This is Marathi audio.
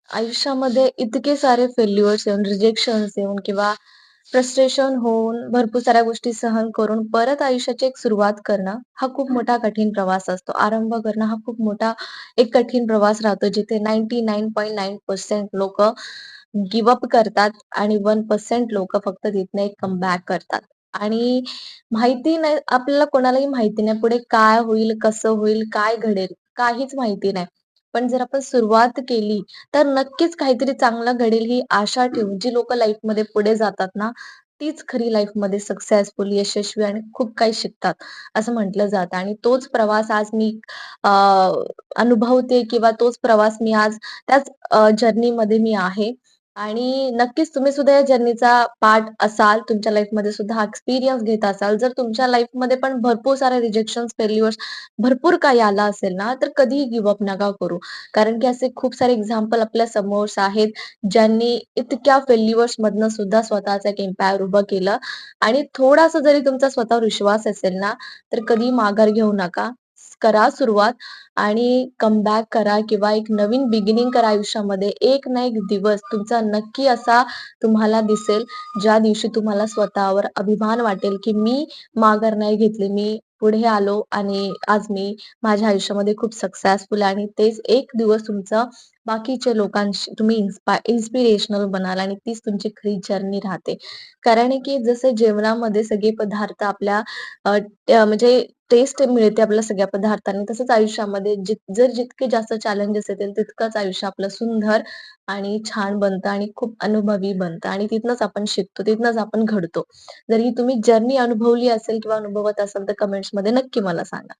आयुष्यामध्ये इतके सारे फेल्युअर्स येऊन, रिजेक्शन्स येऊन किंवा फ्रस्ट्रेशन होऊन, भरपूर साऱ्या गोष्टी सहन करून परत आयुष्याची एक सुरुवात करणं, हा खूप मोठा कठीण प्रवास असतो. आरंभ करणं हा खूप मोठा एक कठीण प्रवास राहतो, जिथे 99.9% लोकं गिव्ह अप करतात आणि 1% लोकं फक्त तिथनं एक कमबॅक करतात. आणि माहिती नाही आपल्याला कोणालाही माहिती नाही पुढे काय होईल, कसं होईल, काय घडेल, काहीच माहिती नाही. पण जर आपण सुरुवात केली, तर नक्कीच काहीतरी चांगलं घडेल ही आशा ठेवून जी लोकं लाईफमध्ये पुढे जातात ना, तीच खरी लाईफमध्ये सक्सेसफुल, यशस्वी आणि खूप काही शिकतात, असं म्हटलं जातं. आणि तोच प्रवास आज मी अ, अनुभवते किंवा तोच प्रवास मी आज त्याच जर्नीमध्ये मी आहे. आणि नक्कीच तुम्ही सुद्धा या जर्नीचा पार्ट असाल. तुमच्या लाईफमध्ये सुद्धा हा एक्सपिरियन्स घेत असाल. जर तुमच्या लाईफमध्ये पण भरपूर सारे रिजेक्शन्स, फेल्युअर्स भरपूर काही आला असेल ना, तर कधीही गिव्ह अप नका करू. कारण की असे खूप सारे एक्झाम्पल आपल्या समोर आहेत, ज्यांनी इतक्या फेल्युअर्समधनं सुद्धा स्वतःचं एक एम्पायर उभं केलं आणि थोडासा जरी तुमचा स्वतःवर विश्वास असेल ना, तर कधी माघार घेऊ नका. करा सुरुवात आणि कमबॅक करा किंवा एक नवीन बिगिनिंग करा आयुष्यामध्ये. एक ना एक दिवस तुमचा नक्की असा तुम्हाला दिसेल, ज्या दिवशी तुम्हाला स्वतःवर अभिमान वाटेल, की मी माघार नाही घेतली. मी पुढे आलो आणि आज मी माझ्या आयुष्यामध्ये खूप सक्सेसफुल आहे आणि तेच एक दिवस तुमचं बाकीच्या लोकांशी तुम्ही इन्स्पिरेशनल बनाल आणि तीच तुमची खरी जर्नी राहते. कारण आहे की जसं जेवणामध्ये सगळे पदार्थ आपल्या म्हणजे टेस्ट मिळते आपल्या सगळ्या पदार्थांनी, तसंच आयुष्यामध्ये जर जितके जास्त चॅलेंजेस येतील, तितकंच आयुष्य आपलं सुंदर आणि छान बनतं आणि खूप अनुभवी बनतं आणि तिथनंच आपण शिकतो, तिथनंच आपण घडतो. जर ही तुम्ही जर्नी अनुभवली असेल किंवा अनुभवत असाल, तर कमेंट्समध्ये नक्की मला सांगा.